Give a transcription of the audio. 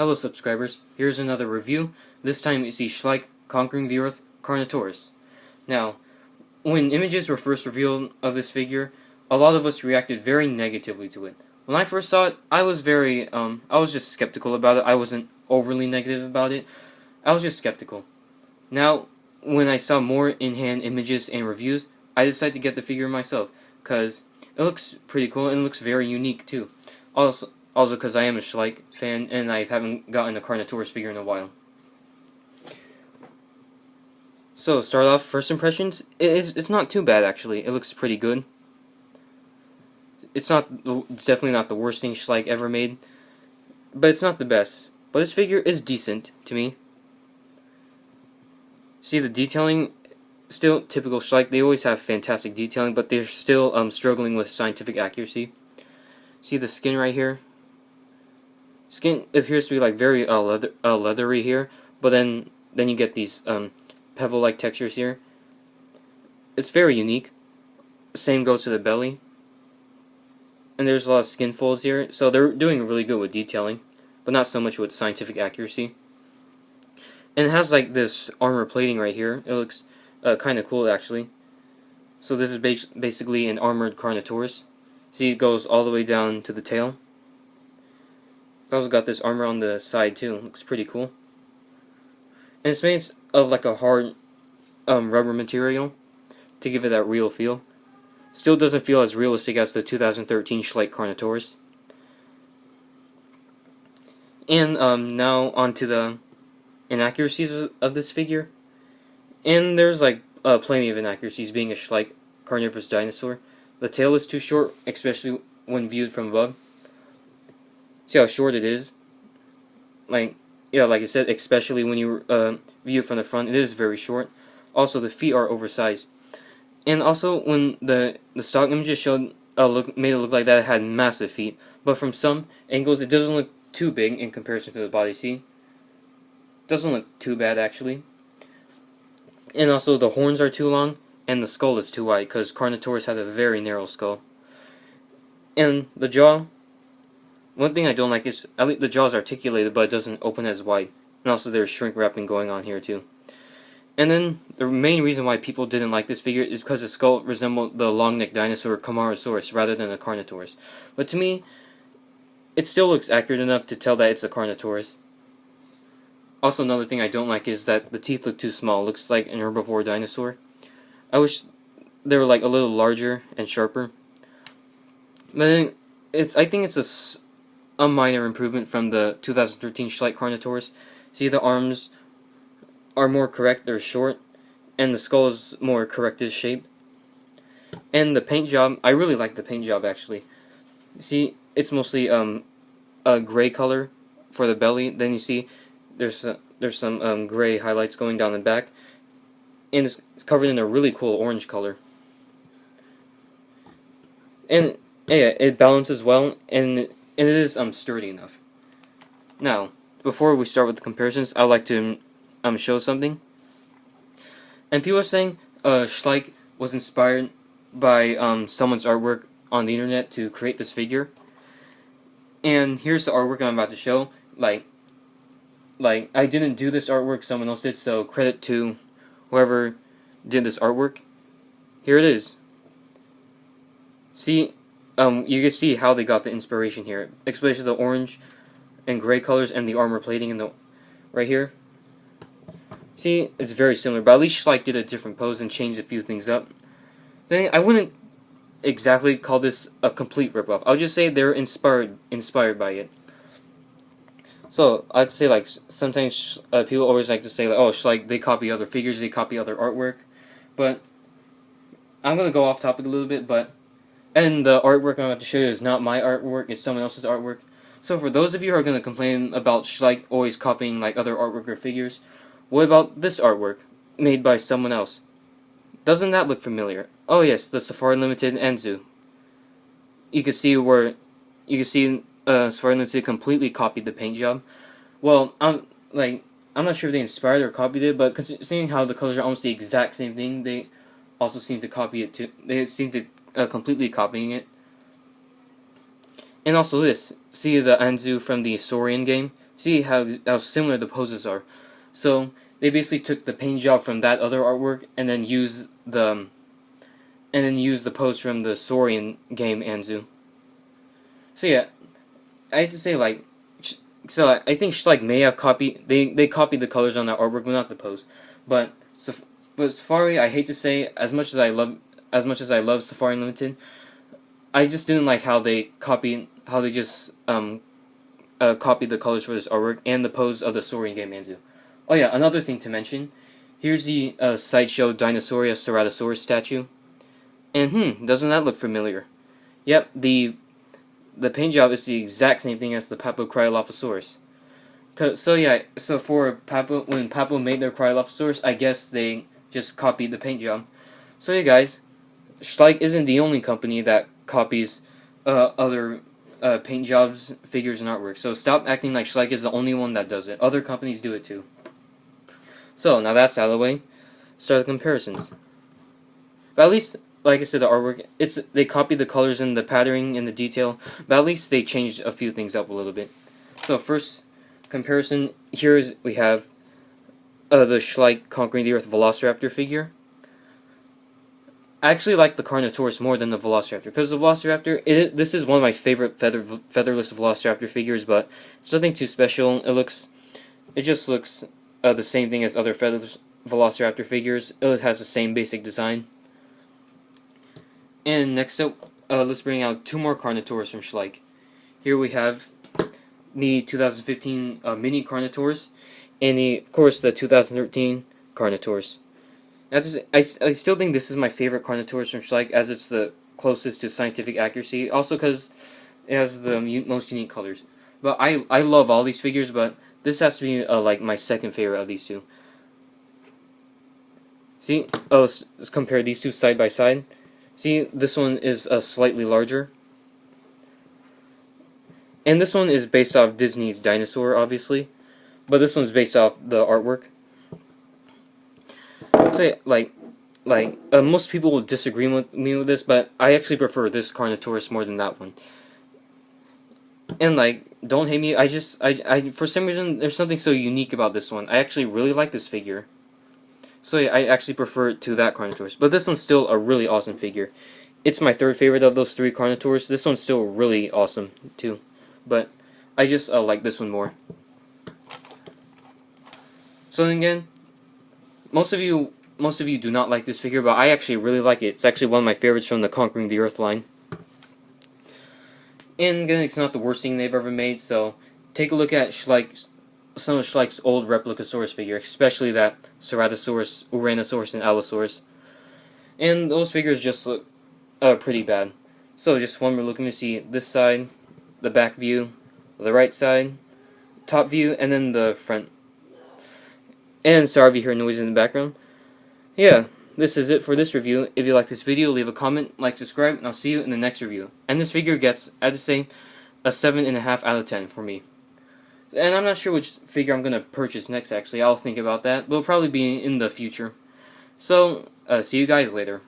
Hello subscribers, here's another review. This time it's the Schleich conquering the Earth Carnotaurus. Now, when images were first revealed of this figure, a lot of us reacted very negatively to it. When I first saw it, I was just skeptical about it. I wasn't overly negative about it. I was just skeptical. Now, when I saw more in-hand images and reviews, I decided to get the figure myself, because it looks pretty cool and it looks very unique too. Also because I am a Schleich fan and I haven't gotten a Carnotaurus figure in a while. So, start off, first impressions, it's not too bad actually. It looks pretty good. It's definitely not the worst thing Schleich ever made, but it's not the best. But this figure is decent to me. See, the detailing, still typical Schleich. They always have fantastic detailing, but they're still struggling with scientific accuracy. See the skin right here? Skin appears to be like very leathery here, but then you get these pebble-like textures here. It's very unique. Same goes to the belly. And there's a lot of skin folds here, so they're doing really good with detailing, but not so much with scientific accuracy. And it has like this armor plating right here. It looks kind of cool actually. So this is basically an armored Carnotaurus. See, it goes all the way down to the tail. It's also got this armor on the side too. Looks pretty cool. And it's made of like a hard rubber material to give it that real feel. Still doesn't feel as realistic as the 2013 Schleich Carnotaurus. And now onto the inaccuracies of this figure. And there's like plenty of inaccuracies being a Schleich carnivorous dinosaur. The tail is too short, especially when viewed from above. See how short it is? Like I said, especially when you view it from the front, it is very short. Also, the feet are oversized. And also, when the stock images showed made it look like that it had massive feet, but from some angles it doesn't look too big in comparison to the body. See? Doesn't look too bad actually. And also, the horns are too long, and the skull is too wide, because Carnotaurus had a very narrow skull. And the jaw, one thing I don't like is the jaw is articulated, but it doesn't open as wide. And also there's shrink wrapping going on here too. And then the main reason why people didn't like this figure is because the skull resembled the long-necked dinosaur Carnotaurus rather than a Carnotaurus. But to me, it still looks accurate enough to tell that it's a Carnotaurus. Also, another thing I don't like is that the teeth look too small. It looks like an herbivore dinosaur. I wish they were like a little larger and sharper. But then I think it's a minor improvement from the 2013 Schleich Carnotaurus. See, the arms are more correct, they're short, and the skull is more corrected shape. And the paint job, I really like the paint job actually. See, it's mostly a gray color for the belly. Then you see there's some gray highlights going down the back, and it's covered in a really cool orange color. And yeah, it balances well, and it is sturdy enough. Now, before we start with the comparisons, I'd like to show something. And people are saying Schleich was inspired by someone's artwork on the internet to create this figure. And here's the artwork I'm about to show. Like I didn't do this artwork, someone else did, so credit to whoever did this artwork. Here it is. See, you can see how they got the inspiration here, especially the orange and gray colors and the armor plating in the right here. See, it's very similar, but at least Schleich did a different pose and changed a few things up. Then I wouldn't exactly call this a complete ripoff. I'll just say they're inspired by it. So I'd say like sometimes people always like to say like, oh, Schleich, they copy other figures, they copy other artwork, but I'm gonna go off topic a little bit. And the artwork I'm about to show you is not my artwork; it's someone else's artwork. So for those of you who are gonna complain about Schleich always copying like other artwork or figures, what about this artwork made by someone else? Doesn't that look familiar? Oh yes, the Safari Limited Anzu. You can see Safari Limited completely copied the paint job. Well, I'm not sure if they inspired or copied it, but considering how the colors are almost the exact same thing, they also seem to copy it too. They seem to completely copying it. And also this, see the Anzu from the Saurian game? See how similar the poses are. So they basically took the paint job from that other artwork and then used the pose from the Saurian game Anzu. So yeah, I have to say I think Schleich may have copied they copied the colors on that artwork, but not the pose. But Safari, I hate to say, as much as I love Safari Unlimited, I just didn't like how they just copied the colors for this artwork and the pose of the Saurian game Anzu. Oh yeah, another thing to mention. Here's the Sideshow Dinosauria Ceratosaurus statue. And doesn't that look familiar? Yep, the paint job is the exact same thing as the Papocryolophosaurus. So for when Papo made their Cryolophosaurus, I guess they just copied the paint job. So yeah, guys, Schleich isn't the only company that copies other paint jobs, figures, and artwork. So stop acting like Schleich is the only one that does it. Other companies do it too. So now that's out of the way, start the comparisons. But at least, like I said, the artwork, they copied the colors and the patterning and the detail, but at least they changed a few things up a little bit. So first comparison, we have the Schleich Conquering the Earth Velociraptor figure. I actually like the Carnotaurus more than the Velociraptor, because the Velociraptor, this is one of my favorite featherless Velociraptor figures, but it's nothing too special. It just looks the same thing as other featherless Velociraptor figures. It has the same basic design. And next up, let's bring out two more Carnotaurus from Schleich. Here we have the 2015 mini Carnotaurus, and of course the 2013 Carnotaurus. I still think this is my favorite Carnotaurus from Schleich, as it's the closest to scientific accuracy. Also because it has the most unique colors. But I love all these figures, but this has to be like my second favorite of these two. See, let's compare these two side by side. See, this one is slightly larger. And this one is based off Disney's Dinosaur, obviously. But this one's based off the artwork. So, most people will disagree with me with this, but I actually prefer this Carnotaurus more than that one. And, don't hate me, I for some reason, there's something so unique about this one. I actually really like this figure. So yeah, I actually prefer it to that Carnotaurus. But this one's still a really awesome figure. It's my third favorite of those three Carnotaurus. This one's still really awesome, too. But I just like this one more. So then again, most of you do not like this figure, but I actually really like it. It's actually one of my favorites from the Conquering the Earth line. And again, it's not the worst thing they've ever made, so take a look at some of Schleich's old Replicasaurus figure, especially that Ceratosaurus, Uranosaurus, and Allosaurus. And those figures just look pretty bad. So just one more look at me, see this side, the back view, the right side, top view, and then the front. And sorry if you hear noise in the background. Yeah, this is it for this review. If you like this video, leave a comment, like, subscribe, and I'll see you in the next review. And this figure gets, I have to say, a 7.5 out of 10 for me. And I'm not sure which figure I'm going to purchase next, actually. I'll think about that. But it'll probably be in the future. So, see you guys later.